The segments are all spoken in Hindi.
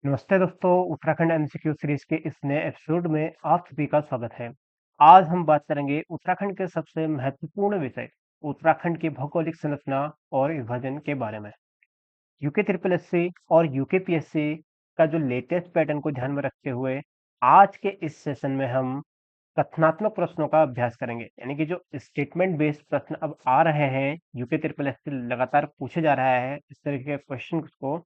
नमस्ते दोस्तों, उत्तराखंड एमसीक्यू सीरीज के इस नए एपिसोड में आप सभी का स्वागत है। आज हम बात करेंगे उत्तराखंड के सबसे महत्वपूर्ण विषय उत्तराखंड की भौगोलिक संरचना और विभाजन के बारे में। यूके ट्रिपल एससी और यूके पीएससी का जो लेटेस्ट पैटर्न को ध्यान में रखते हुए आज के इस सेशन में हम कथनात्मक प्रश्नों का अभ्यास करेंगे, यानी कि जो स्टेटमेंट बेस्ड प्रश्न अब आ रहे हैं, यूके ट्रिपल एस से लगातार पूछे जा रहा है इस तरीके के क्वेश्चन को।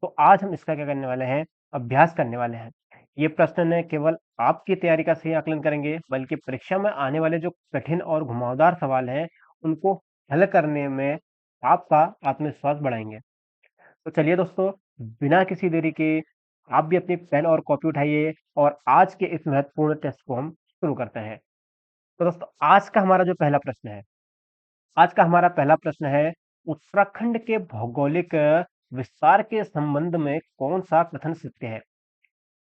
तो आज हम इसका क्या करने वाले हैं, अभ्यास करने वाले हैं। ये प्रश्न न केवल आपकी तैयारी का सही आकलन करेंगे, बल्कि परीक्षा में आने वाले जो कठिन और घुमावदार सवाल हैं उनको हल करने में आपका आत्मविश्वास बढ़ाएंगे। तो चलिए दोस्तों, बिना किसी देरी के आप भी अपनी पेन और कॉपी उठाइए और आज के इस महत्वपूर्ण टेस्ट को हम शुरू करते हैं। तो दोस्तों, आज का हमारा पहला प्रश्न है, उत्तराखंड के भौगोलिक विस्तार के संबंध में कौन सा कथन सत्य है?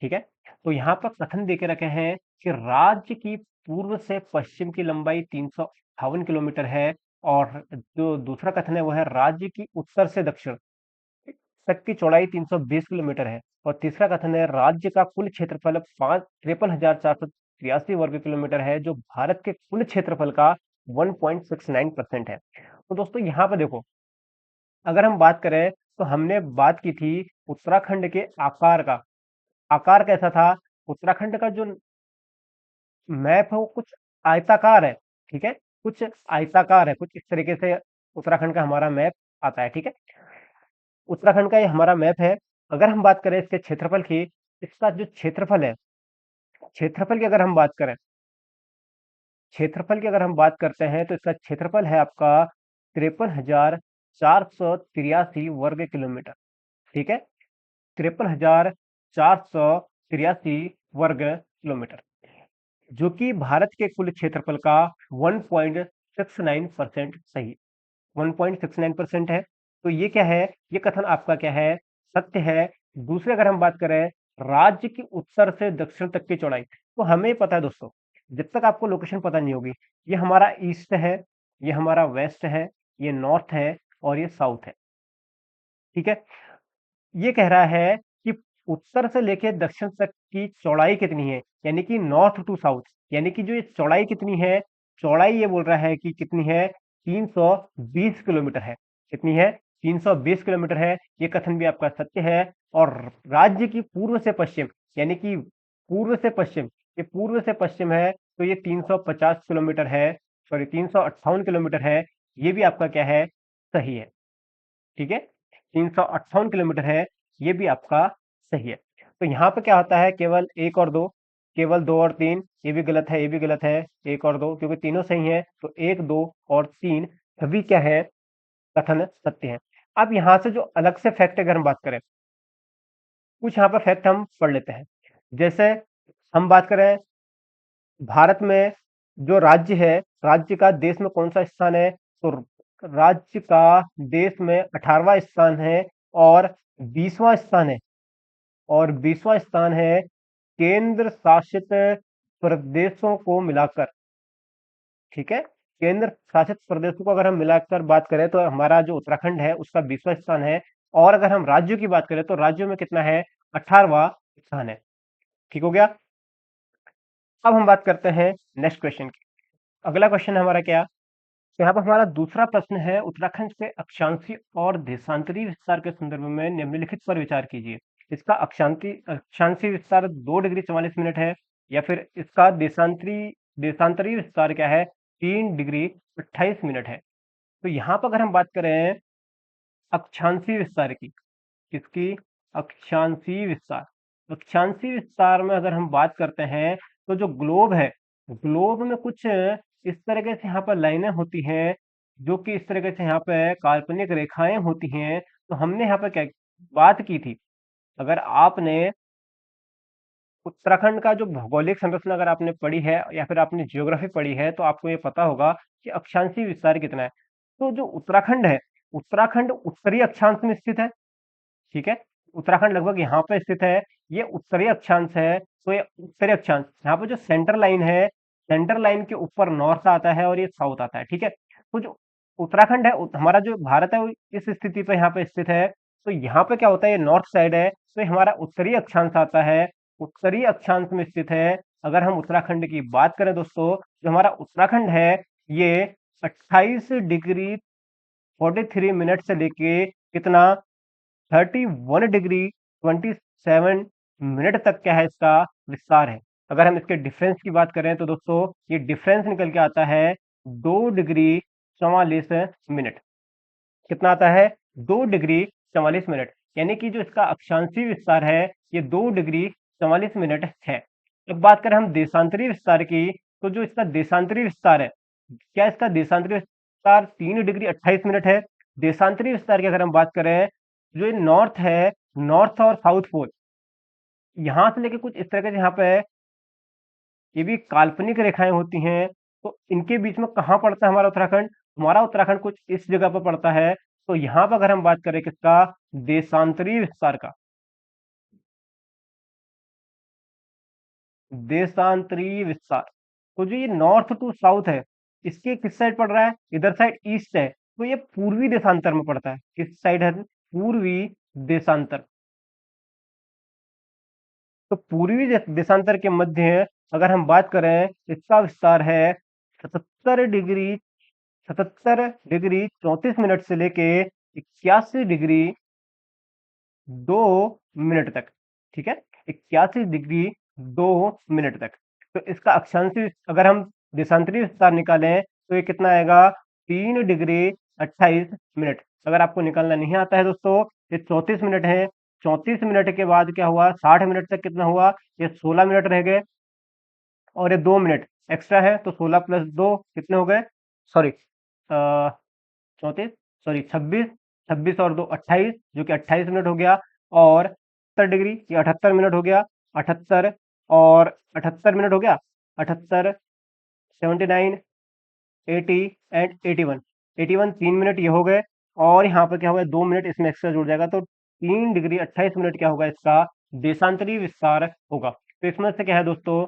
ठीक है। तो यहाँ पर कथन देके रखे हैं कि राज्य की पूर्व से पश्चिम की लंबाई 358 किलोमीटर है, और जो दूसरा कथन है वो है राज्य की उत्तर से दक्षिण तक की चौड़ाई 320 किलोमीटर है, और तीसरा कथन है राज्य का कुल क्षेत्रफल 53,483 वर्ग किलोमीटर है, जो भारत के कुल क्षेत्रफल का 1.69% है। तो दोस्तों यहाँ पर देखो, अगर हम बात करें तो हमने बात की थी उत्तराखंड के आकार का। आकार कैसा था? उत्तराखंड का जो मैप है वो कुछ आयताकार है। ठीक है, कुछ आयताकार है, कुछ इस तरीके से उत्तराखंड का हमारा मैप आता है। ठीक है, उत्तराखंड का ये हमारा मैप है। अगर हम बात करें इसके क्षेत्रफल की, इसका जो क्षेत्रफल है, क्षेत्रफल की अगर हम बात करें क्षेत्रफल की अगर हम बात करते हैं तो इसका क्षेत्रफल है आपका 53,483 वर्ग किलोमीटर। ठीक है, 53,483 वर्ग किलोमीटर, जो कि भारत के कुल क्षेत्रफल का 1.69% सही 1.69% है। तो ये क्या है, ये कथन आपका क्या है, सत्य है। दूसरे अगर हम बात करें राज्य की उत्तर से दक्षिण तक की चौड़ाई, तो हमें पता है दोस्तों, जब तक आपको लोकेशन पता नहीं होगी, ये हमारा ईस्ट है, ये हमारा वेस्ट है, ये नॉर्थ है और ये साउथ है। ठीक है, ये कह रहा है कि उत्तर से लेकर दक्षिण तक की चौड़ाई कितनी है, यानी कि नॉर्थ टू साउथ, यानी कि जो ये चौड़ाई कितनी है, चौड़ाई ये बोल रहा है कि कितनी है, 320 किलोमीटर है। कितनी है? 320 किलोमीटर है। ये कथन भी आपका सत्य है। और राज्य की पूर्व से पश्चिम, यानी कि पूर्व से पश्चिम, ये पूर्व से पश्चिम है, तो ये 350 किलोमीटर है, सॉरी 358 किलोमीटर है। ये भी आपका क्या है, सही है। ठीक है, 358 किलोमीटर है, ये भी आपका सही है। तो यहाँ पे क्या होता है, केवल एक और दो, केवल दो और तीन, ये भी गलत है, ये भी गलत है। एक और दो, क्योंकि तीनों सही है, तो एक, दो और तीन सभी क्या है, कथन सत्य है। अब यहाँ से जो अलग से फैक्ट अगर हम बात करें, कुछ यहाँ पर फैक्ट हम पढ़ लेते हैं। जैसे हम बात करें भारत में जो राज्य है, राज्य का देश में कौन सा स्थान है, तो राज्य का देश में 18वां स्थान है, और 20वां स्थान है, और 20वां स्थान है केंद्र शासित प्रदेशों को मिलाकर। ठीक है, केंद्र शासित प्रदेशों को अगर हम मिलाकर बात करें तो हमारा जो उत्तराखंड है उसका 20वां स्थान है, और अगर हम राज्यों की बात करें तो राज्यों में कितना है, 18वां स्थान है। ठीक हो गया। अब हम बात करते हैं नेक्स्ट क्वेश्चन की। अगला क्वेश्चन हमारा क्या, तो यहाँ पर हमारा दूसरा प्रश्न है, उत्तराखंड के अक्षांशीय और देशांतरी विस्तार के संदर्भ में निम्नलिखित पर विचार कीजिए। इसका अक्षांशीय विस्तार 2 डिग्री 44 मिनट है, या फिर इसका देशांतरी विस्तार क्या है, 3 डिग्री 28 मिनट है। तो यहाँ पर अगर हम बात करें अक्षांशीय विस्तार की, किसकी, अक्षांशीय विस्तार, अक्षांशीय विस्तार में अगर हम बात करते हैं तो जो ग्लोब है, ग्लोब में कुछ इस तरीके से यहाँ पर लाइनें होती हैं, जो कि इस तरीके से यहाँ पे काल्पनिक रेखाएं होती हैं। तो हमने यहाँ पर क्या बात की थी, अगर आपने उत्तराखंड का जो भौगोलिक संरचना अगर आपने पढ़ी है या फिर आपने ज्योग्राफी पढ़ी है, तो आपको ये पता होगा कि अक्षांशीय विस्तार कितना है। तो जो उत्तराखंड है, उत्तराखंड उत्तरी अक्षांश में स्थित है। ठीक है, उत्तराखंड लगभग यहाँ पे स्थित है, ये उत्तरी अक्षांश है। तो ये उत्तरी अक्षांश, यहाँ पे जो सेंटर लाइन है, सेंटर लाइन के ऊपर नॉर्थ आता है और ये साउथ आता है। ठीक है, तो जो उत्तराखंड है, हमारा जो भारत है, वो इस स्थिति पे यहाँ पे स्थित है। तो यहाँ पे क्या होता है, ये नॉर्थ साइड है, तो ये हमारा उत्तरी अक्षांश आता है, उत्तरी अक्षांश में स्थित है। अगर हम उत्तराखंड की बात करें दोस्तों, जो हमारा उत्तराखंड है ये 28 डिग्री 43 मिनट से लेके कितना 31 डिग्री 27 मिनट तक क्या है इसका विस्तार है। अगर हम इसके डिफरेंस की बात करें तो दोस्तों ये डिफरेंस निकल के आता है 2 डिग्री 44 मिनट। कितना आता है 2 डिग्री 44 मिनट, यानी कि जो इसका अक्षांशीय विस्तार है ये 2 डिग्री 44 मिनट है। अब बात करें हम देशांतरी विस्तार की, तो जो इसका देशांतरी विस्तार है, क्या इसका देशांतरी विस्तार 3 डिग्री 28 मिनट है। देशांतरी विस्तार की अगर हम बात करें, जो ये नॉर्थ है, नॉर्थ और साउथ पोल, यहां से लेके कुछ इस तरह के यहाँ पे ये भी काल्पनिक रेखाएं होती हैं, तो इनके बीच में कहाँ पड़ता है हमारा उत्तराखंड? हमारा उत्तराखंड कुछ इस जगह पर पड़ता है। तो यहाँ पर अगर हम बात करें किसका, देशांतरी विस्तार का, देशांतरी विस्तार, तो जो ये नॉर्थ टू साउथ है, इसके किस साइड पड़ रहा है? इधर साइड ईस्ट है, तो ये पूर्वी देशांतर में पड़ता है। किस साइड है? पूर्वी देशांतर। तो पूर्वी देशांतर के मध्य अगर हम बात करें, इसका विस्तार है 77 डिग्री 34 मिनट से लेके 81 डिग्री 2 मिनट तक। ठीक है, 81 डिग्री 2 मिनट तक। तो इसका अक्षांशीय अगर हम देशांतरी विस्तार निकालें तो ये कितना आएगा? 3 डिग्री 28 मिनट। अगर आपको निकालना नहीं आता है दोस्तों, ये 34 मिनट है, 34 मिनट के बाद क्या हुआ, 60 मिनट तक कितना हुआ, ये 16 मिनट रह गए, और ये 2 मिनट एक्स्ट्रा है, तो 16 प्लस 2 कितने हो गए, सॉरी 34, सॉरी 26, 26 और 2 28, जो कि 28 मिनट हो गया। और 78 डिग्री, ये 78 मिनट हो गया, 78 और 78 मिनट हो गया, 78, 79, 80 एंड 81, 81 3 मिनट ये हो गए, और यहाँ पर क्या होगा, 2 मिनट इसमें एक्स्ट्रा जुड़ जाएगा, तो 3 डिग्री 28 मिनट क्या होगा, इसका देशांतरी विस्तार होगा। तो इसमें से क्या है दोस्तों,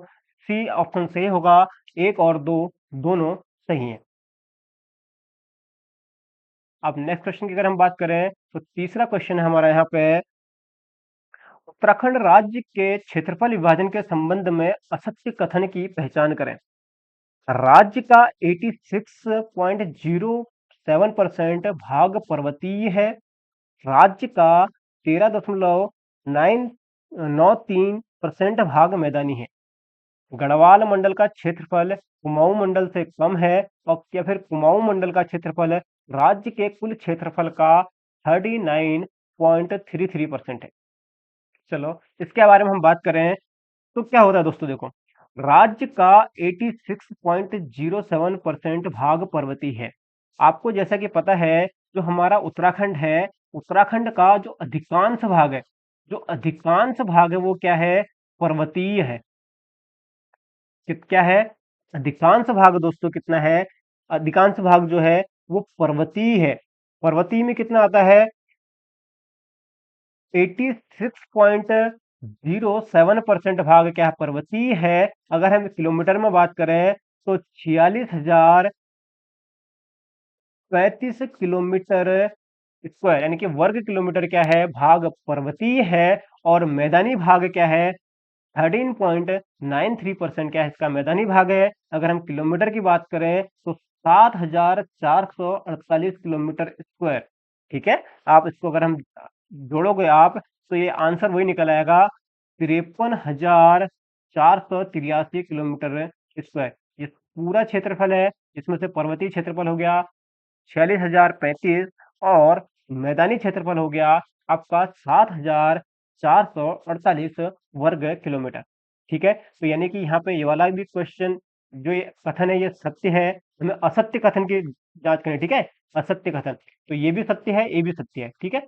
सी ऑप्शन सही होगा, 1 और 2 दोनों सही है। अब नेक्स्ट क्वेश्चन की अगर हम बात करें, तो तीसरा क्वेश्चन है हमारा यहाँ पे, उत्तराखंड राज्य के क्षेत्रफल विभाजन के संबंध में असत्य कथन की पहचान करें। राज्य का 86.07% भाग पर्वतीय है। राज्य का 13.93% भाग मैदानी है। गढ़वाल मंडल का क्षेत्रफल कुमाऊं मंडल से कम है, और या फिर कुमाऊं मंडल का क्षेत्रफल राज्य के कुल क्षेत्रफल का 39.33% है। चलो इसके बारे में हम बात करें तो क्या होता है दोस्तों, देखो राज्य का 86.07% भाग पर्वतीय है। आपको जैसा कि पता है, जो हमारा उत्तराखंड है, उत्तराखंड का जो अधिकांश भाग है, जो अधिकांश भाग है वो क्या है, पर्वतीय है। क्या है, अधिकांश भाग दोस्तों कितना है, अधिकांश भाग जो है वो पर्वतीय है। पर्वतीय में कितना आता है, 86.07% भाग क्या है, पर्वतीय है। अगर हम किलोमीटर में बात करें तो 46,035 किलोमीटर स्क्वायर, यानी कि वर्ग किलोमीटर क्या है, भाग पर्वतीय है। और मैदानी भाग क्या है, 13.93% क्या है, इसका मैदानी भाग है। अगर हम किलोमीटर की बात करें तो 7,448 किलोमीटर स्क्वायर। ठीक है, आप इसको अगर हम जोड़ोगे आप, तो ये आंसर वही निकल आएगा, 53,483 किलोमीटर स्क्वायर। ये पूरा क्षेत्रफल है, इसमें से पर्वतीय क्षेत्रफल हो गया 46,035, और मैदानी क्षेत्रफल हो गया आपका 7,448 वर्ग किलोमीटर। ठीक है, तो यानी कि यहाँ पे ये वाला भी क्वेश्चन, जो ये कथन है ये सत्य है, हमें असत्य कथन की जांच करें। ठीक है, असत्य कथन, तो ये भी सत्य है, ये भी सत्य है। ठीक है,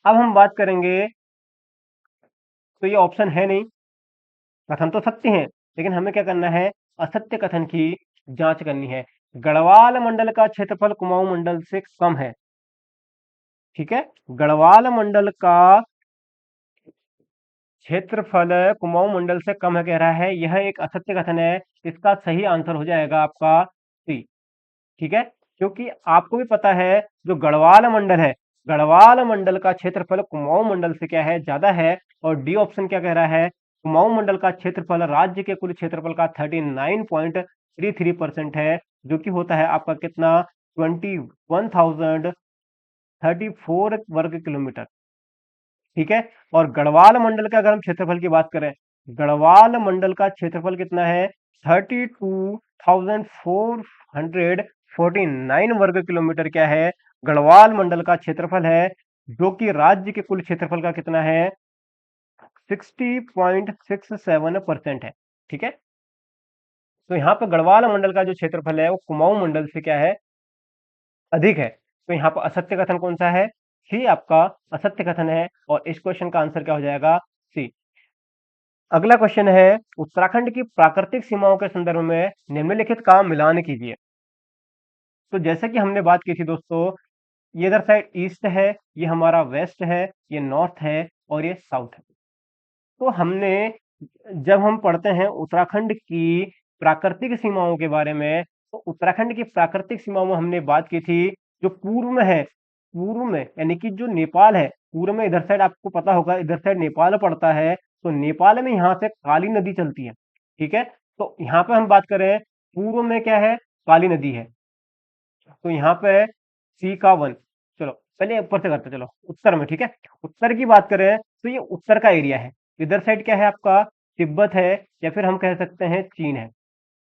अब हम बात करेंगे, तो ये ऑप्शन है नहीं, कथन तो सत्य है, लेकिन हमें क्या करना है, असत्य कथन की जांच करनी है। गढ़वाल मंडल का क्षेत्रफल कुमाऊं मंडल से कम है। ठीक है, गढ़वाल मंडल का क्षेत्रफल कुमाऊं मंडल से कम है कह रहा है, यह एक असत्य कथन है। इसका सही आंसर हो जाएगा आपका सी। ठीक है, क्योंकि आपको भी पता है जो गढ़वाल मंडल है, गढ़वाल मंडल का क्षेत्रफल कुमाऊं मंडल से क्या है, ज्यादा है। और डी ऑप्शन क्या कह रहा है, कुमाऊं मंडल का क्षेत्रफल राज्य के कुल क्षेत्रफल का 39.33% है, जो कि होता है आपका कितना, 21,034 वर्ग किलोमीटर। ठीक है। और गढ़वाल मंडल का अगर हम क्षेत्रफल की बात करें, गढ़वाल मंडल का क्षेत्रफल कितना है, 32,449 वर्ग किलोमीटर क्या है, गढ़वाल मंडल का क्षेत्रफल है, जो कि राज्य के कुल क्षेत्रफल का कितना है, 60.67% है। ठीक है। तो यहाँ पर गढ़वाल मंडल का जो क्षेत्रफल है वो कुमाऊं मंडल से क्या है, अधिक है। तो यहाँ पर असत्य कथन कौन सा है, सी आपका असत्य कथन है। और इस क्वेश्चन का आंसर क्या हो जाएगा, सी। अगला क्वेश्चन है, उत्तराखंड की प्राकृतिक सीमाओं के संदर्भ में निम्नलिखित का मिलान कीजिए। तो जैसे कि हमने बात की थी दोस्तों, ये इधर साइड ईस्ट है, ये हमारा वेस्ट है, ये नॉर्थ है और ये साउथ है। तो हमने, जब हम पढ़ते हैं उत्तराखंड की प्राकृतिक सीमाओं के बारे में, तो उत्तराखंड की प्राकृतिक सीमाओं में हमने बात की थी, जो पूर्व में है, पूर्व में यानी कि जो नेपाल है, पूर्व में इधर साइड आपको पता होगा, इधर साइड नेपाल पड़ता है। तो नेपाल में यहाँ से काली नदी चलती है। ठीक है। तो यहाँ पे हम बात करें, पूर्व में क्या है, काली नदी है। तो यहाँ पे सी का 1। चलो पहले ऊपर से करते, चलो उत्तर में। ठीक है। उत्तर की बात करें तो ये उत्तर का एरिया है। इधर साइड क्या है आपका, तिब्बत है, या फिर हम कह सकते हैं चीन है।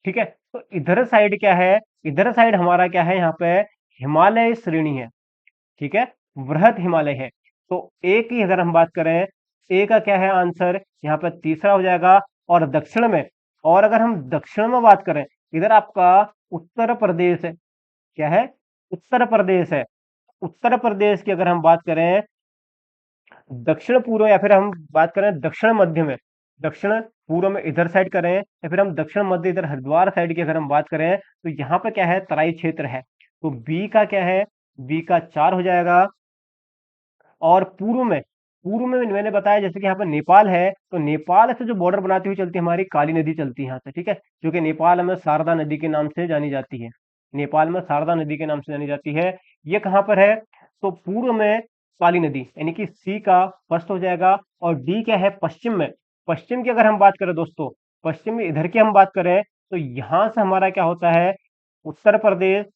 ठीक है। तो इधर साइड क्या है, इधर साइड हमारा क्या है, यहाँ पे हिमालय श्रेणी है। ठीक है। वृहद हिमालय है। तो ए की अगर हम बात करें, ए का क्या है आंसर, यहाँ पे तीसरा हो जाएगा। और दक्षिण में, और अगर हम दक्षिण में बात करें, इधर आपका उत्तर प्रदेश है। क्या है, उत्तर प्रदेश है। उत्तर प्रदेश की अगर हम बात करें दक्षिण पूर्व, या फिर हम बात करें दक्षिण मध्य में, दक्षिण पूर्व में इधर साइड करें, या फिर हम दक्षिण मध्य इधर हरिद्वार साइड की अगर हम बात करें, तो यहाँ पे क्या है, तराई क्षेत्र है। तो बी का क्या है, बी का 4 हो जाएगा। और पूर्व में मैंने बताया जैसे कि यहाँ पर नेपाल है, तो नेपाल से जो बॉर्डर बनाती हुई चलती है हमारी काली नदी चलती है यहाँ से। ठीक है। जो कि नेपाल में शारदा नदी के नाम से जानी जाती है, नेपाल में शारदा नदी के नाम से जानी जाती है। ये कहाँ पर है, तो पूर्व में काली नदी, यानी कि सी का फर्स्ट हो जाएगा। और डी क्या है, पश्चिम में। पश्चिम की अगर हम बात करें दोस्तों, पश्चिम में इधर की हम बात करें, तो यहाँ से हमारा क्या होता है, उत्तर प्रदेश,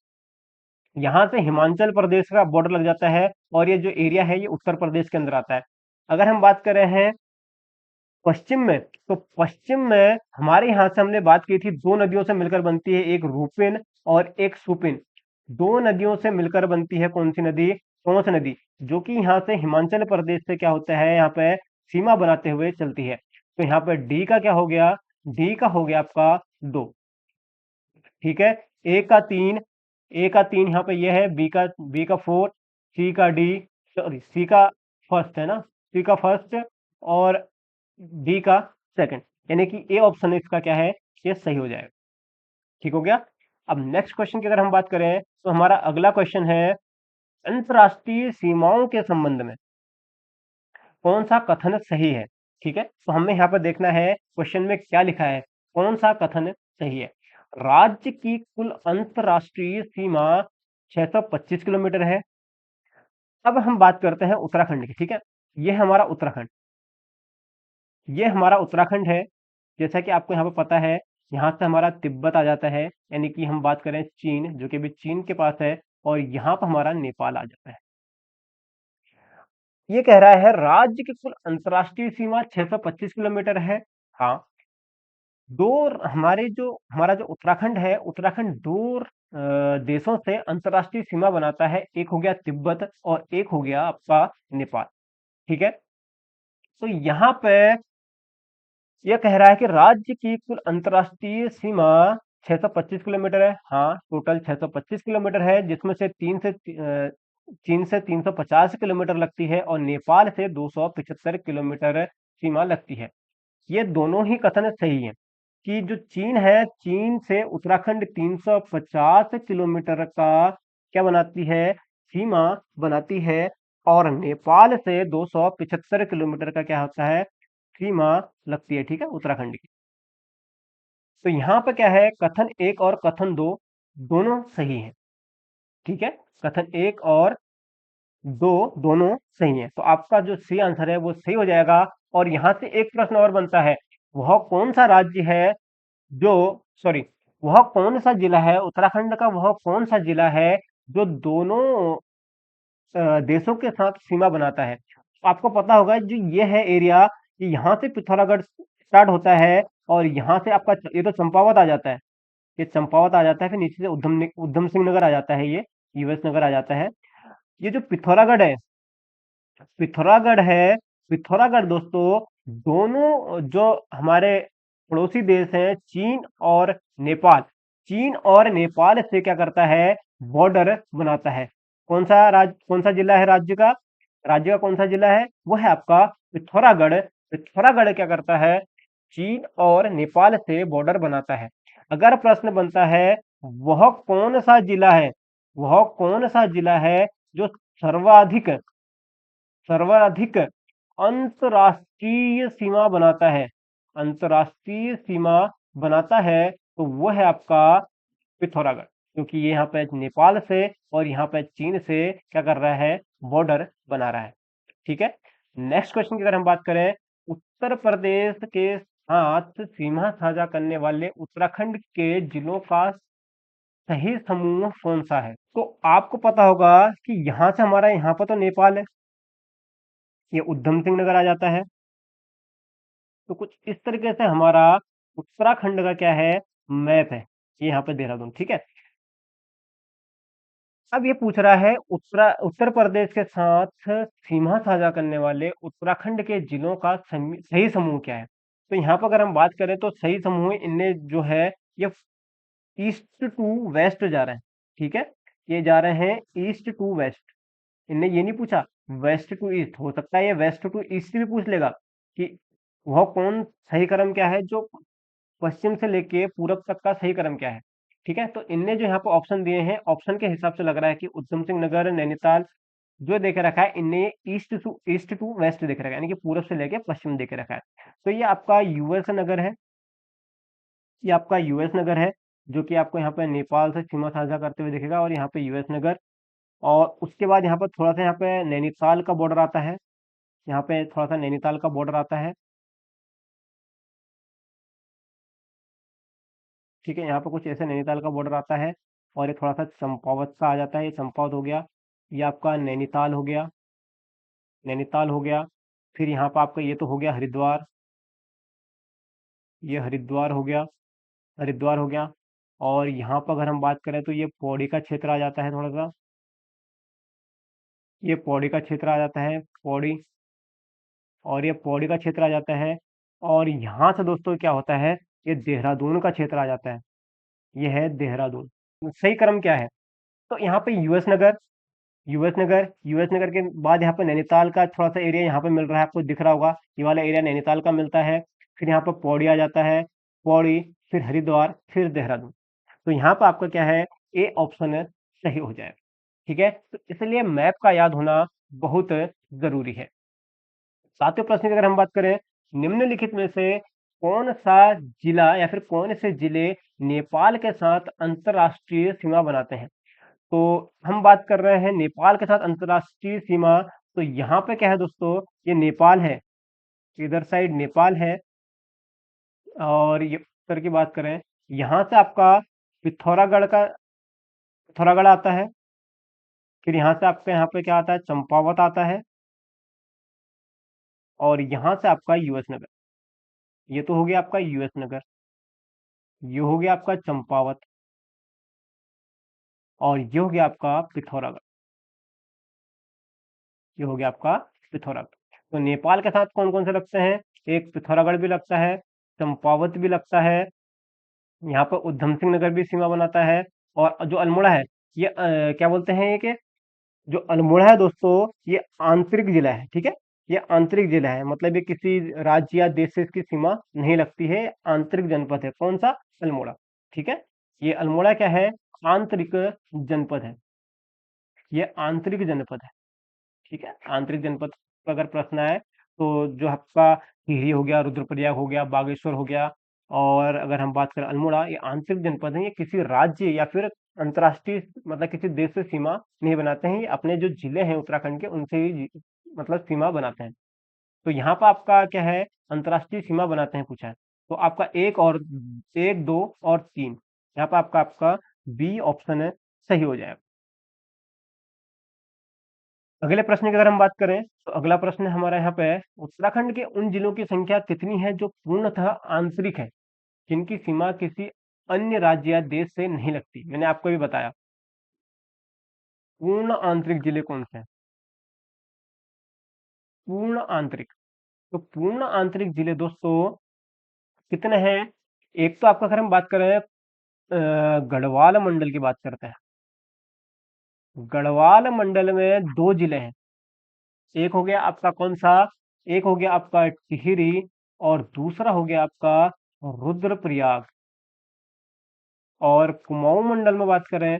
यहाँ से हिमाचल प्रदेश का बॉर्डर लग जाता है। और ये जो एरिया है ये उत्तर प्रदेश के अंदर आता है। अगर हम बात कर रहे हैं पश्चिम में, तो पश्चिम में हमारे यहाँ से हमने बात की थी, दो नदियों से मिलकर बनती है, एक रूपिन और एक सुपिन। दो नदियों से मिलकर बनती है कौन सी नदी, टोंस नदी, जो कि यहाँ से हिमाचल प्रदेश से क्या होता है, यहाँ पे सीमा बनाते हुए चलती है। तो यहाँ पे डी का क्या हो गया, डी का हो गया आपका 2। ठीक है। ए का 3, ए का 3 यहाँ पे ये है, बी का 4, सी का डी, सॉरी सी का फर्स्ट है ना, सी का फर्स्ट, और डी का सेकंड, यानी कि ए ऑप्शन इसका क्या है, ये सही हो जाएगा। ठीक हो गया। अब नेक्स्ट क्वेश्चन की अगर हम बात करें, तो हमारा अगला क्वेश्चन है, अंतरराष्ट्रीय सीमाओं के संबंध में कौन सा कथन सही है। ठीक है। तो हमें यहाँ पर देखना है क्वेश्चन में क्या लिखा है, कौन सा कथन सही है। राज्य की कुल अंतरराष्ट्रीय सीमा 625 किलोमीटर है। अब हम बात करते हैं उत्तराखंड की। ठीक है। ये हमारा उत्तराखंड, ये हमारा उत्तराखंड है। जैसा कि आपको यहाँ पर पता है, यहाँ से हमारा तिब्बत आ जाता है, यानी कि हम बात करें चीन, जो कि अभी चीन के पास है, और यहाँ पर हमारा नेपाल आ जाता है। ये कह रहा है राज्य की कुल अंतरराष्ट्रीय सीमा 625 किलोमीटर है। हाँ, दो, हमारा जो उत्तराखंड है, उत्तराखंड दो देशों से अंतरराष्ट्रीय सीमा बनाता है, एक हो गया तिब्बत और एक हो गया आपका नेपाल। ठीक है। तो यहाँ पे यह कह रहा है कि राज्य की कुल अंतरराष्ट्रीय सीमा 625 किलोमीटर है। हाँ, टोटल 625 किलोमीटर है, जिसमें से चीन से 350 किलोमीटर लगती है, और नेपाल से 275 किलोमीटर सीमा लगती है। ये दोनों ही कथन सही है, कि जो चीन है, चीन से उत्तराखंड 350 किलोमीटर का क्या बनाती है, सीमा बनाती है। और नेपाल से 275 किलोमीटर का क्या होता है, सीमा लगती है। ठीक है, उत्तराखंड की। तो यहाँ पे क्या है, कथन एक और कथन दो दोनों सही है। ठीक है। कथन एक और दोनों सही है, तो आपका जो सी आंसर है वो सही हो जाएगा। और यहां से एक प्रश्न और बनता है, वह कौन सा राज्य है जो, सॉरी, वह कौन सा जिला है उत्तराखंड का, वह कौन सा जिला है जो दोनों देशों के साथ सीमा बनाता है। तो आपको पता होगा जो ये है एरिया, ये यहाँ से पिथौरागढ़ स्टार्ट होता है, और यहाँ से आपका ये तो चंपावत आ जाता है, ये चंपावत आ जाता है, फिर नीचे से उधम सिंह नगर आ जाता है, ये यूएस नगर आ जाता है। ये जो पिथौरागढ़ है, पिथौरागढ़ है, पिथौरागढ़ दोस्तों दोनों जो हमारे पड़ोसी देश हैं चीन और नेपाल, चीन और नेपाल से क्या करता है, बॉर्डर बनाता है। कौन सा जिला है राज्य का कौन सा जिला है, वो है आपका पिथौरागढ़। पिथौरागढ़ क्या करता है, चीन और नेपाल से बॉर्डर बनाता है। अगर प्रश्न बनता है, वह कौन सा जिला है, वह कौन सा जिला है जो सर्वाधिक सर्वाधिक अंतरराष्ट्रीय सीमा बनाता है, अंतरराष्ट्रीय सीमा बनाता है, तो वो है आपका पिथौरागढ़, क्योंकि ये यहाँ पे नेपाल से और यहाँ पे चीन से क्या कर रहा है, बॉर्डर बना रहा है। ठीक है, नेक्स्ट क्वेश्चन की अगर हम बात करें, उत्तर प्रदेश के साथ सीमा साझा करने वाले उत्तराखंड के जिलों का सही समूह कौन सा है। तो आपको पता होगा कि यहाँ से हमारा यहाँ पर तो नेपाल है, ये उधम सिंह नगर आ जाता है। तो कुछ इस तरीके से हमारा उत्तराखंड का क्या है, मैप है, ये यहाँ पे देहरादून। ठीक है, अब ये पूछ रहा है उत्तर प्रदेश के साथ सीमा साझा करने वाले उत्तराखंड के जिलों का सही समूह क्या है। तो यहाँ पर अगर हम बात करें तो सही समूह इनमें जो है, ये ईस्ट टू वेस्ट जा रहे हैं। ठीक है, ये जा रहे हैं ईस्ट टू वेस्ट, इनने ये नहीं पूछा वेस्ट टू ईस्ट, हो सकता है ये वेस्ट टू ईस्ट भी पूछ लेगा कि वह कौन सही क्रम क्या है जो पश्चिम से लेके पूरब तक का सही क्रम क्या है। ठीक है, तो इनने जो यहाँ पे ऑप्शन दिए हैं, ऑप्शन के हिसाब से लग रहा है कि उधम सिंह नगर, नैनीताल जो देखे रखा है, इनने ईस्ट टू वेस्ट देखे रखा है, यानी कि पूरब से लेके पश्चिम देखे रखा है। तो ये आपका यूएस नगर है, ये आपका यूएस नगर है, जो कि आपको यहाँ पे नेपाल से सीमा साझा करते हुए दिखेगा, और यहाँ पे यूएस नगर। और उसके बाद यहाँ पर थोड़ा सा यहाँ पे नैनीताल का बॉर्डर आता है, यहाँ पे थोड़ा सा नैनीताल का बॉर्डर आता है। ठीक है, यहाँ पे कुछ ऐसे नैनीताल का बॉर्डर आता है, और ये थोड़ा सा चंपावत का आ जाता है, ये चंपावत हो गया, ये आपका नैनीताल हो गया, नैनीताल हो गया। फिर यहाँ पर आपका ये तो हो गया हरिद्वार, ये हरिद्वार हो गया, हरिद्वार हो गया। और यहाँ पर अगर हम बात करें तो ये पौड़ी का क्षेत्र आ जाता है, थोड़ा सा ये पौड़ी का क्षेत्र आ जाता है, पौड़ी, और ये पौड़ी का क्षेत्र आ जाता है। और यहाँ से दोस्तों क्या होता है, ये देहरादून का क्षेत्र आ जाता है, ये है देहरादून। सही क्रम क्या है, तो यहाँ पे यूएस नगर के बाद यहाँ पे नैनीताल का थोड़ा सा एरिया यहाँ पे मिल रहा है, आपको दिख रहा होगा, ये वाला एरिया नैनीताल का मिलता है। फिर यहाँ पर पौड़ी आ जाता है, पौड़ी, फिर हरिद्वार, फिर देहरादून। तो यहाँ पर आपका क्या है, ए ऑप्शन है सही हो जाएगा। ठीक है, तो इसलिए मैप का याद होना बहुत जरूरी है। सातवें प्रश्न की अगर हम बात करें, निम्नलिखित में से कौन सा जिला या फिर कौन से जिले नेपाल के साथ अंतरराष्ट्रीय सीमा बनाते हैं। तो हम बात कर रहे हैं नेपाल के साथ अंतरराष्ट्रीय सीमा, तो यहाँ पे क्या है दोस्तों, ये नेपाल है, इधर साइड नेपाल है। और ये उत्तर की बात करें, यहाँ से आपका पिथौरागढ़ आता है, फिर यहाँ से आपका यहाँ पे क्या आता है, चंपावत आता है, और यहाँ से आपका यूएस नगर, ये तो हो गया आपका यूएस नगर, ये हो गया आपका चंपावत, और ये हो गया आपका पिथौरागढ़, ये हो गया आपका पिथौरागढ़। तो नेपाल के साथ कौन कौन से लगते हैं, एक पिथौरागढ़ भी लगता है, चंपावत भी लगता है, यहाँ पर उधम सिंह नगर भी सीमा बनाता है। और जो अल्मोड़ा है, ये क्या बोलते हैं, ये कि जो अल्मोड़ा है दोस्तों, ये आंतरिक जिला है। ठीक है, ये आंतरिक जिला है, मतलब ये किसी राज्य या देश से इसकी सीमा नहीं लगती है, आंतरिक जनपद है। कौन सा, अल्मोड़ा। ठीक है, ये अल्मोड़ा क्या है, आंतरिक जनपद है, ये आंतरिक जनपद है। ठीक है, आंतरिक जनपद का अगर प्रश्न आए तो जो आपका टिहरी हो गया, रुद्रप्रयाग हो गया, बागेश्वर हो गया, और अगर हम बात करें अल्मोड़ा, ये आंतरिक जनपद है, ये किसी राज्य या फिर अंतर्राष्ट्रीय मतलब किसी देश से सीमा नहीं बनाते हैं, ये अपने जो जिले हैं उत्तराखंड के उनसे ही मतलब सीमा बनाते हैं। तो यहाँ पर आपका क्या है, अंतर्राष्ट्रीय सीमा बनाते हैं पूछा है। तो आपका एक, दो और तीन, यहाँ पर आपका आपका बी ऑप्शन है, सही हो जाएगा। अगले प्रश्न की अगर हम बात करें तो अगला प्रश्न हमारा यहाँ पे है, उत्तराखंड के उन जिलों की संख्या कितनी है जो पूर्णतः आंतरिक है, जिनकी सीमा किसी अन्य राज्य या देश से नहीं लगती। मैंने आपको भी बताया पूर्ण आंतरिक जिले कौन से हैं। पूर्ण आंतरिक, तो पूर्ण आंतरिक जिले दोस्तों कितने हैं। एक तो आपका अगर हम बात करें गढ़वाल मंडल की बात करते हैं। गढ़वाल मंडल में दो जिले हैं। एक हो गया आपका कौन सा, एक हो गया आपका टिहरी और दूसरा हो गया आपका रुद्रप्रयाग। और कुमाऊं मंडल में बात करें,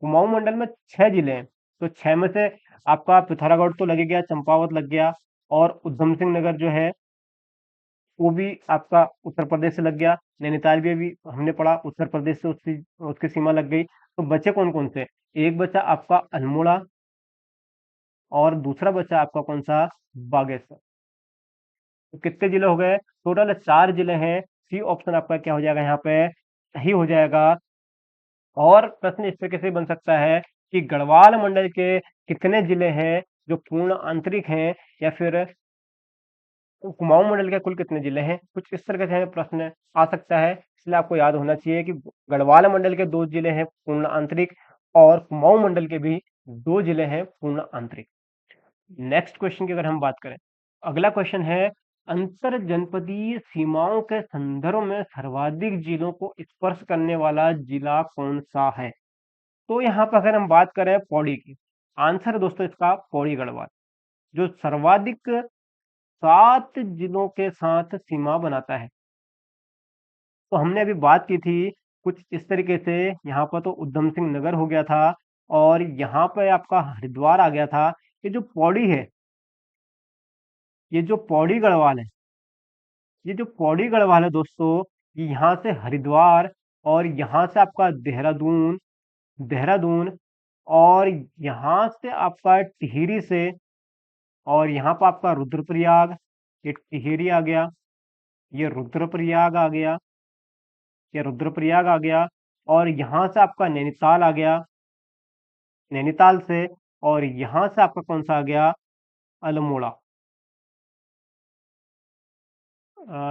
कुमाऊं मंडल में 6 जिले हैं। तो 6 में से आपका पिथौरागढ़ तो लग गया, चंपावत लग गया, और उधम सिंह नगर जो है वो भी आपका उत्तर प्रदेश से लग गया। नैनीताल भी अभी हमने पढ़ा उत्तर प्रदेश से उसकी उसकी सीमा लग गई। तो बचे कौन कौन से, एक बचा आपका अल्मोड़ा और दूसरा बचा आपका कौन सा, बागेश्वर। तो कितने जिले हो गए, टोटल 4 जिले हैं। सी ऑप्शन आपका क्या हो जाएगा यहाँ पे, सही हो जाएगा। और प्रश्न इस तरीके से बन सकता है कि गढ़वाल मंडल के कितने जिले हैं जो पूर्ण आंतरिक हैं, या फिर कुमाऊं मंडल के कुल कितने जिले हैं, कुछ इस तरह से प्रश्न आ सकता है। इसलिए आपको याद होना चाहिए कि गढ़वाल मंडल के 2 जिले हैं पूर्ण आंतरिक, और कुमाऊं मंडल के भी 2 जिले हैं पूर्ण आंतरिक। नेक्स्ट क्वेश्चन की अगर हम बात करें, अगला क्वेश्चन है, अंतर जनपदीय सीमाओं के संदर्भ में सर्वाधिक जिलों को स्पर्श करने वाला जिला कौन सा है। तो यहाँ पर अगर हम बात करें पौड़ी की, आंसर है दोस्तों इसका पौड़ी गढ़वाल, जो सर्वाधिक 7 जिलों के साथ सीमा बनाता है। तो हमने अभी बात की थी कुछ इस तरीके से, यहाँ पर तो उधम सिंह नगर हो गया था, और यहाँ पे आपका हरिद्वार आ गया था। ये जो पौड़ी है, ये जो पौड़ी गढ़वाल है, ये जो पौड़ी गढ़वाल है दोस्तों, ये यहाँ से हरिद्वार, और यहाँ से आपका देहरादून, देहरादून, और यहाँ से आपका टिहरी से, और यहाँ पर आपका रुद्रप्रयाग, ये टिहरी आ गया, ये रुद्रप्रयाग आ गया, ये रुद्रप्रयाग आ गया, और यहाँ से आपका नैनीताल आ गया, नैनीताल से, और यहाँ से आपका कौन सा आ गया, अल्मोड़ा।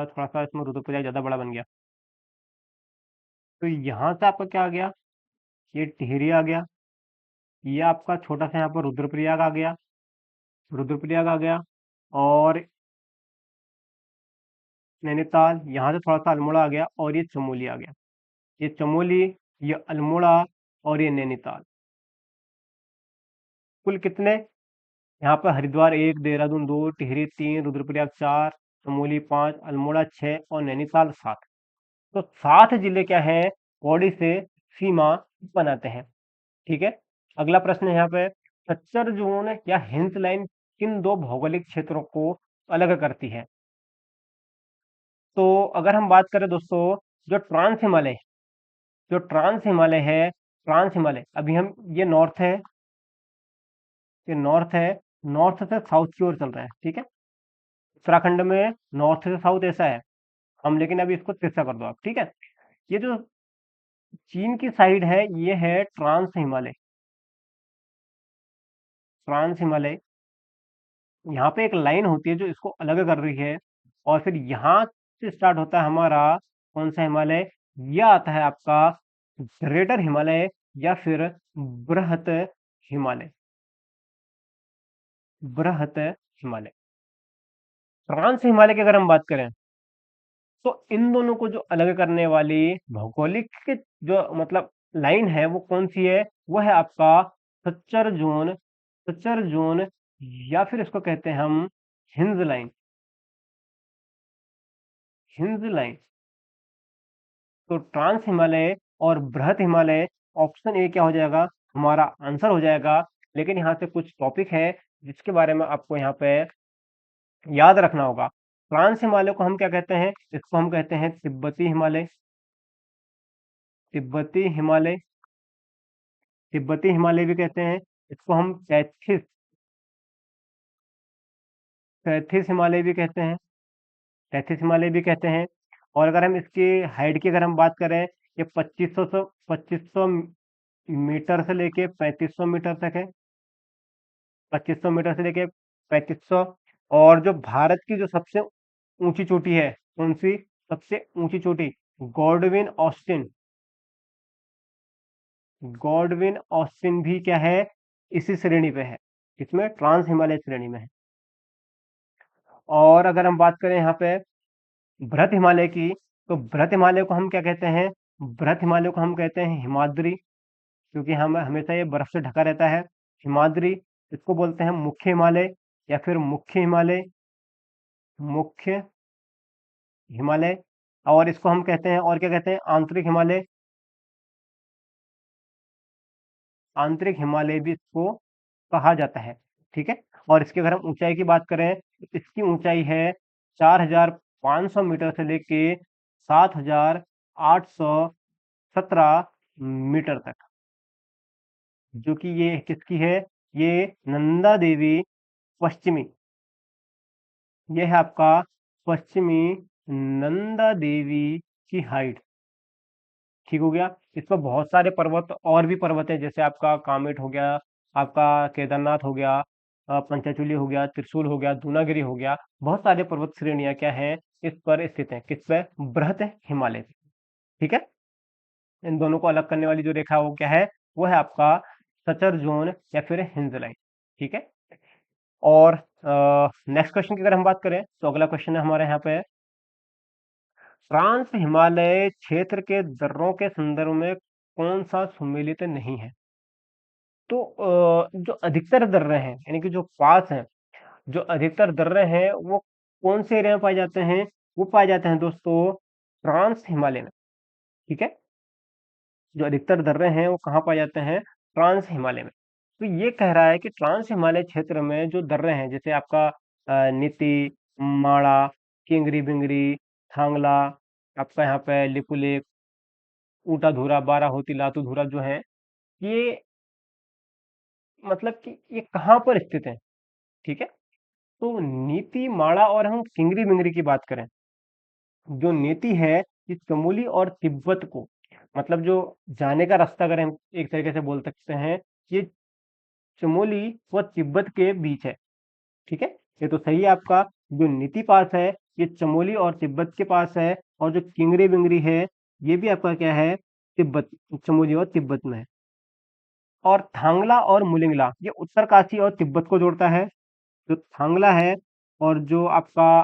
थोड़ा सा इसमें रुद्रप्रयाग ज़्यादा बड़ा बन गया। तो यहाँ से आपका क्या आ गया, ये टिहरी आ गया, ये आपका छोटा सा यहाँ पर रुद्रप्रयाग आ गया, रुद्रप्रयाग आ गया, और नैनीताल, यहाँ से थोड़ा सा अल्मोड़ा आ गया, और ये चमोली आ गया। ये चमोली, ये अल्मोड़ा, और ये नैनीताल। कुल कितने, यहाँ पर हरिद्वार 1, देहरादून 2, टिहरी 3, रुद्रप्रयाग 4, चमोली 5, अल्मोड़ा 6 और नैनीताल 7। तो 7 जिले क्या हैं, पौड़ी से सीमा बनाते हैं। ठीक है। अगला प्रश्न है यहाँ पे, खच्चर जोन या हिंस लाइन किन दो भौगोलिक क्षेत्रों को अलग करती है। तो अगर हम बात करें दोस्तों, जो ट्रांस हिमालय, जो ट्रांस हिमालय है, ट्रांस हिमालय अभी हम, ये नॉर्थ है, ये नॉर्थ है, नॉर्थ से साउथ की ओर चल रहा है। ठीक है, उत्तराखंड में नॉर्थ से साउथ ऐसा है हम, लेकिन अभी इसको तिरछा कर दो आप। ठीक है, ये जो चीन की साइड है ये है ट्रांस हिमालय, ट्रांस हिमालय। यहाँ पे एक लाइन होती है जो इसको अलग कर रही है, और फिर यहाँ से स्टार्ट होता है हमारा कौन सा हिमालय, यह आता है आपका ग्रेटर हिमालय, या फिर बृहत हिमालय, बृहत हिमालय। ट्रांस हिमालय की अगर हम बात करें, तो इन दोनों को जो अलग करने वाली भौगोलिक जो मतलब लाइन है वो कौन सी है, वो है आपका सच्चर जोन, सच्चर जोन, या फिर इसको कहते हैं हम हिंज लाइन, हिंज लाइन। तो ट्रांस हिमालय और बृहत हिमालय, ऑप्शन ए क्या हो जाएगा, हमारा आंसर हो जाएगा। लेकिन यहाँ से कुछ टॉपिक है जिसके बारे में आपको यहाँ पे याद रखना होगा। ट्रांस हिमालय को हम क्या कहते हैं, इसको हम कहते हैं तिब्बती हिमालय, तिब्बती हिमालय, तिब्बती हिमालय भी कहते हैं। इसको हम तैथिस, तैथिस हिमालय भी कहते हैं, तैथिस हिमालय भी कहते हैं। और अगर हम इसकी हाइट की अगर हम बात करें, ये 2500 मीटर से लेके 3500 मीटर तक है, 2500 मीटर से लेके 3500। और जो भारत की जो सबसे ऊंची चोटी है, कौन सी सबसे ऊंची चोटी? गॉडविन ऑस्टिन, गॉडविन ऑस्टिन भी क्या है, इसी श्रेणी पे है, इसमें ट्रांस हिमालय श्रेणी में है। और अगर हम बात करें यहाँ पे बृहत हिमालय की, तो बृहत हिमालय को हम क्या कहते हैं? बृहत हिमालय को हम कहते हैं हिमाद्री, क्योंकि हम हमेशा ये बर्फ से ढका रहता है। हिमाद्री, इसको बोलते हैं मुख्य हिमालय या फिर मुख्य हिमालय, मुख्य हिमालय। और इसको हम कहते हैं, और क्या कहते हैं? आंतरिक हिमालय, आंतरिक हिमालय भी इसको कहा जाता है। ठीक है। और इसकी अगर हम ऊंचाई की बात करें, तो इसकी ऊंचाई है 4500 मीटर से लेके 7817 मीटर तक, जो कि ये किसकी है? ये नंदा देवी पश्चिमी, ये है आपका पश्चिमी नंदा देवी की हाइट। ठीक हो गया। इस पर बहुत सारे पर्वत और भी पर्वत है, जैसे आपका कामेट हो गया, आपका केदारनाथ हो गया, पंचाचूली हो गया, त्रिशूल हो गया, दूनागिरी हो गया। बहुत सारे पर्वत श्रेणियां क्या हैं, इस पर स्थित हैं। किस पे? बृहत हिमालय पे। ठीक है। इन दोनों को अलग करने वाली जो रेखा है वो क्या है? वो है आपका सचर जोन या फिर हिंज लाइन। ठीक है। और नेक्स्ट क्वेश्चन की अगर हम बात करें, तो अगला क्वेश्चन है हमारे यहाँ पे, ट्रांस हिमालय क्षेत्र के दर्रों के संदर्भ में कौन सा सुमेलित नहीं है? तो जो अधिकतर दर्रे हैं, यानी कि जो पास हैं, जो अधिकतर दर्रे हैं वो कौन से एरिया में पाए जाते हैं? वो पाए जाते हैं दोस्तों ट्रांस हिमालय में। ठीक है। जो अधिकतर दर्रे हैं वो कहाँ पाए जाते हैं? ट्रांस हिमालय में। तो ये कह रहा है कि ट्रांस हिमालय क्षेत्र में जो दर्रे हैं, जैसे आपका नीति, माड़ा, किंगरी बिंगरी, थांगला, आपका यहाँ पे लिपुलेख, ऊटा धूरा, बाराहोती, लातू धूरा जो है, ये मतलब कि ये कहाँ पर स्थित है? ठीक है। तो नीति, माड़ा और हम किंगरी बिंगरी की बात करें, जो नीति है ये चमोली और तिब्बत को, मतलब जो जाने का रास्ता अगर हम एक तरीके से बोल सकते हैं, ये चमोली व तिब्बत के बीच है। ठीक है। ये तो सही है आपका। जो नीति पास है ये चमोली और तिब्बत के पास है, और जो किंगरी बिंगरी है ये भी आपका क्या है? तिब्बत, चमोली और तिब्बत में है। और थांगला और मुलिंगला ये उत्तरकाशी और तिब्बत को जोड़ता है। जो थांगला है और जो आपका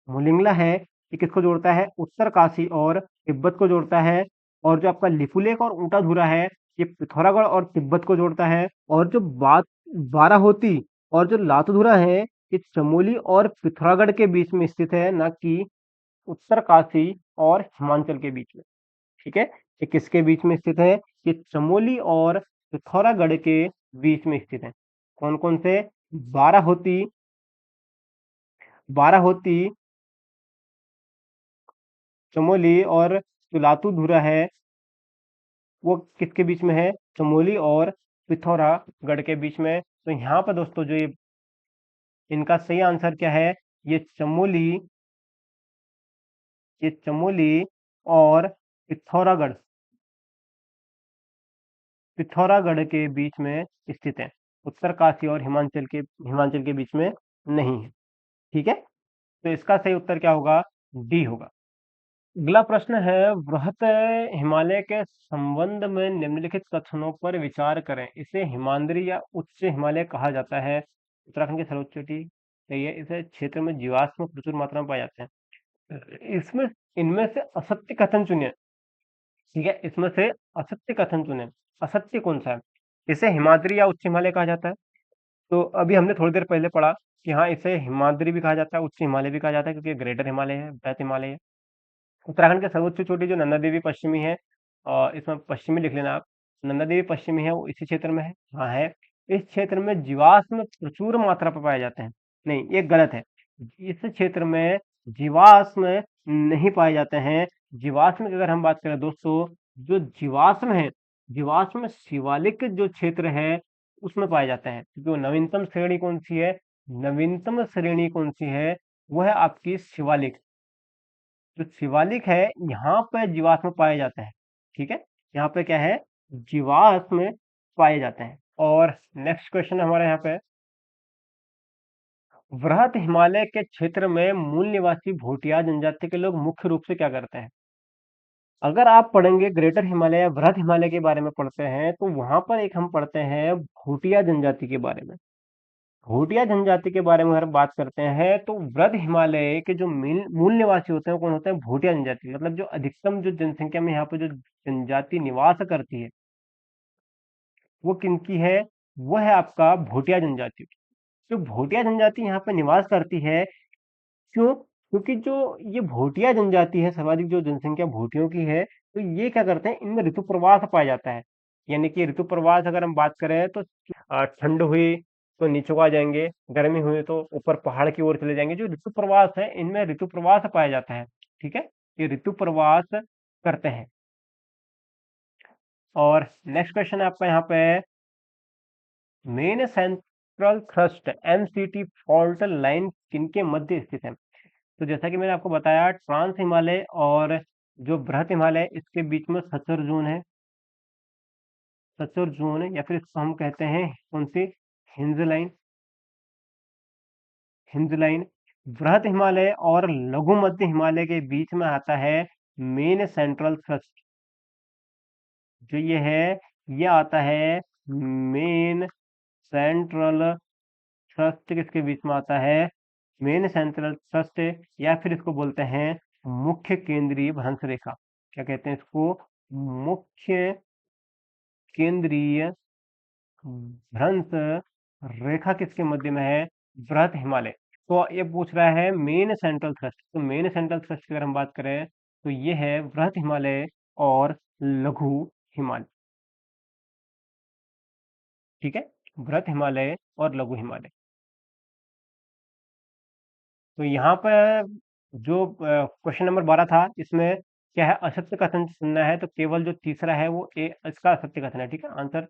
मुलिंगला है, ये किसको जोड़ता है? उत्तरकाशी और तिब्बत को जोड़ता है। और जो आपका लिपुलेख और ऊंटाधुरा है, ये पिथौरागढ़ और तिब्बत को जोड़ता है। और जो बात बाराहोती और जो लातूधुरा है, ये चमोली और पिथौरागढ़ के बीच में स्थित है, ना कि उत्तरकाशी और हिमाचल के बीच में। ठीक है। ये किसके बीच में स्थित है? ये चमोली और पिथौरागढ़ के बीच में स्थित है। कौन कौन से? बाराहोती, बाराहोती, चमोली, और जो लातूधुरा है वो किसके बीच में है? चमोली और पिथौरागढ़ के बीच में। तो यहाँ पर दोस्तों जो ये इनका सही आंसर क्या है? ये चमोली, ये चमोली और पिथौरागढ़, पिथौरागढ़ के बीच में स्थित है। उत्तरकाशी और हिमाचल के बीच में नहीं है। ठीक है। तो इसका सही उत्तर क्या होगा? डी होगा। अगला प्रश्न है, बृहत हिमालय के संबंध में निम्नलिखित कथनों पर विचार करें। इसे हिमाद्री या उच्च हिमालय कहा जाता है। उत्तराखंड की सर्वोच्च चोटी है ये। इसे क्षेत्र में जीवाश्म प्रचुर मात्रा में पाए जाते हैं। इसमें इनमें से असत्य कथन चुनिए। ठीक है। इसमें से असत्य कथन चुने। असत्य कौन सा है? इसे हिमाद्री या उच्च हिमालय कहा जाता है। तो अभी हमने थोड़ी देर पहले पढ़ा कि हाँ, इसे हिमाद्री भी कहा जाता है, उच्च हिमालय भी कहा जाता है, क्योंकि ये ग्रेटर हिमालय है, बृहत हिमालय है। उत्तराखंड की सर्वोच्च चोटी जो नंदा देवी पश्चिमी है, और इसमें पश्चिमी लिख लेना आप, नंदा देवी पश्चिमी है, वो इसी क्षेत्र में है। हाँ है। इस क्षेत्र में जीवाश्म प्रचुर मात्रा पर पाए जाते हैं। नहीं, ये गलत है। इस क्षेत्र में जीवाश्म नहीं पाए जाते हैं। जीवाश्म की अगर हम बात करें दोस्तों, जो जीवाश्म है, जीवाश्म शिवालिक जो क्षेत्र है उसमें पाए जाते हैं। जो नवीनतम श्रेणी कौन सी है, नवीनतम श्रेणी कौन सी है, वो है आपकी शिवालिक। जो शिवालिक है यहाँ पे जीवाश्म पाए जाते हैं। ठीक है, यहाँ पे क्या है, जीवाश्म पाए जाते हैं। और नेक्स्ट क्वेश्चन हमारे यहाँ पे, वृहत हिमालय के क्षेत्र में मूल निवासी भोटिया जनजाति के लोग मुख्य रूप से क्या करते हैं? अगर आप पढ़ेंगे ग्रेटर हिमालय या वृहत हिमालय के बारे में पढ़ते हैं तो वहां पर एक हम पढ़ते हैं भोटिया जनजाति के बारे में। भोटिया जनजाति के बारे में अगर बात करते हैं तो वृहत हिमालय के जो मूल निवासी होते हैं वो कौन होते हैं, भोटिया जनजाति। मतलब जो अधिकतम जो जनसंख्या में यहाँ पे जो जनजाति निवास करती है वो किनकी है, वो है आपका भोटिया जनजाति। जो भोटिया जनजाति यहाँ पे निवास करती है, क्यों? क्योंकि जो ये भोटिया जनजाति है, सर्वाधिक जो जनसंख्या भोटियों की है, तो ये क्या करते हैं, इनमें ऋतु प्रवाह पाया जाता है। यानी कि ऋतु प्रवाह अगर हम बात करें तो ठंड हुई तो नीचे को आ जाएंगे, गर्मी हुई तो ऊपर पहाड़ की ओर चले जाएंगे। जो ऋतु प्रवास है इनमें ऋतु प्रवास पाया जाता है। ठीक है, ये ऋतु प्रवास करते हैं। और नेक्स्ट क्वेश्चन है आपका यहाँ पे, main central thrust MCT fault line किनके मध्य स्थित है? तो जैसा कि मैंने आपको बताया, ट्रांस हिमालय और जो बृहत हिमालय इसके बीच में सचर जोन है। सचर जोन है, या फिर इसको हम कहते हैं कौन सी, हिंज लाइन। Hinge line. बृहत हिमालय और लघु मध्य हिमालय के बीच में आता है मेन सेंट्रल थ्रस्ट। जो ये है, ये आता है मेन सेंट्रल थ्रस्ट। किसके बीच में आता है, मेन सेंट्रल थ्रस्ट, या फिर इसको बोलते हैं मुख्य केंद्रीय भ्रंश रेखा। क्या कहते हैं इसको, मुख्य केंद्रीय भ्रंश रेखा किसके मध्य में है, बृहत हिमालय। तो ये पूछ रहा है मेन सेंट्रल थ्रस्ट, तो मेन सेंट्रल थ्रस्ट की अगर हम बात करें तो ये है बृहत हिमालय और लघु हिमालय। ठीक है, बृहत हिमालय और लघु हिमालय। तो यहाँ पर जो क्वेश्चन नंबर 12 था, इसमें क्या है, असत्य कथन सुनना है तो केवल जो तीसरा है वो इसका असत्य कथन है। ठीक है, आंसर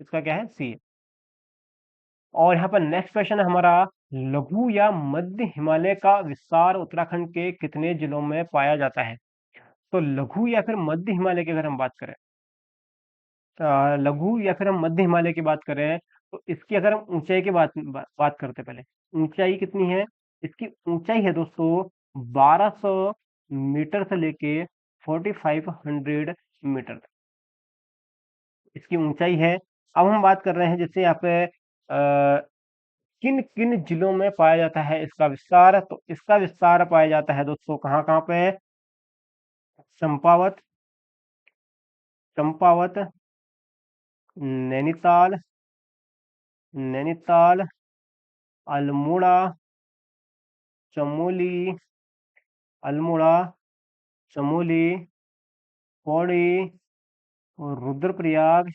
इसका क्या है, सी है। और यहाँ पर नेक्स्ट क्वेश्चन है हमारा, लघु या मध्य हिमालय का विस्तार उत्तराखंड के कितने जिलों में पाया जाता है? तो लघु या फिर मध्य हिमालय की अगर हम बात करें, लघु या फिर हम मध्य हिमालय की बात करें तो इसकी अगर हम ऊंचाई की बात करते हैं पहले, ऊंचाई कितनी है, इसकी ऊंचाई है दोस्तों 1200 मीटर से लेके 4500 मीटर तक इसकी ऊंचाई है। अब हम बात कर रहे हैं जैसे यहाँ पे किन किन जिलों में पाया जाता है इसका विस्तार, तो इसका विस्तार पाया जाता है दोस्तों कहाँ कहाँ पे, चंपावत, चंपावत, नैनीताल, नैनीताल, अल्मोड़ा, चमोली, अल्मोड़ा, चमोली, पौड़ी और रुद्रप्रयाग,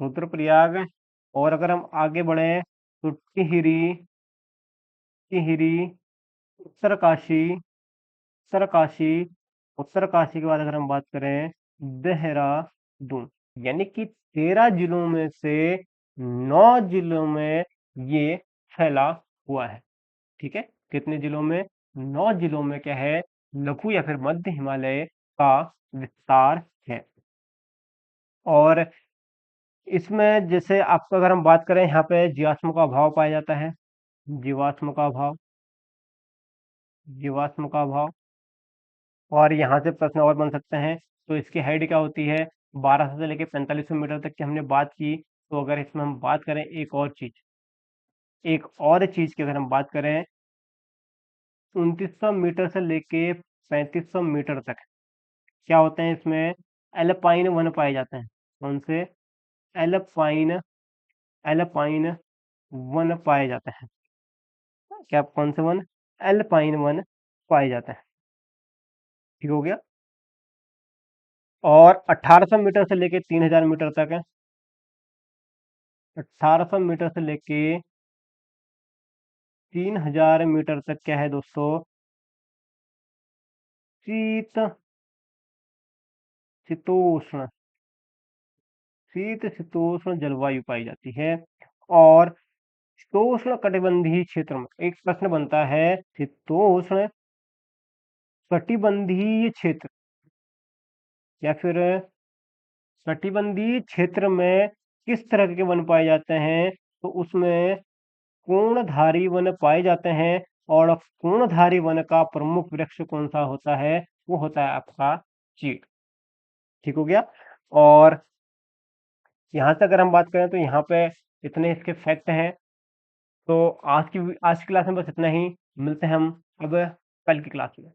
रुद्रप्रयाग। और अगर हम आगे बढ़े तो टिहरी, टिहरी, उत्तरकाशी, उत्तरकाशी, उत्तरकाशी के बाद अगर हम बात करें देहरादून। यानी कि 13 जिलों में से 9 जिलों में ये फैला हुआ है। ठीक है, कितने जिलों में, 9 जिलों में क्या है, लघु या फिर मध्य हिमालय का विस्तार है। और इसमें जैसे आपका अगर हम बात करें, यहाँ पे जीवाश्म का अभाव पाया जाता है, जीवाश्म का अभाव, जीवाश्म का अभाव। और यहाँ से प्रश्न और बन सकते हैं, तो इसकी हाइट क्या होती है, 1200 से लेकर 4500 मीटर तक की हमने बात की। तो अगर इसमें हम बात करें एक और चीज, एक और चीज की अगर हम बात करें, 2900 मीटर से लेके 3500 मीटर तक क्या होते हैं इसमें, एल्पाइन वन पाए जाते हैं। कौन से, एल्पाइन, एल्पाइन वन पाए जाते हैं। क्या, कौन से वन, एल्पाइन वन पाए जाते हैं। ठीक हो गया। और 1800 मीटर से लेके 3000 मीटर तक है, 1800 मीटर से लेके 3000 मीटर तक क्या है दोस्तों, शीत शीतोष्ण शीतोष्ण जलवायु पाई जाती है। और शीतोष्ण कटिबंधीय क्षेत्र में एक प्रश्न बनता है, शीतोष्ण कटिबंधीय क्षेत्र या फिर कटिबंधीय क्षेत्र में किस तरह के वन पाए जाते हैं? तो उसमें कोणधारी वन पाए जाते हैं। और कोणधारी वन का प्रमुख वृक्ष कौन सा होता है? वो होता है आपका चीड़। ठीक हो गया। और यहाँ से अगर हम बात करें तो यहाँ पे इतने इसके फैक्ट हैं। तो आज की क्लास में बस इतना ही। मिलते हैं हम अब कल की क्लास में।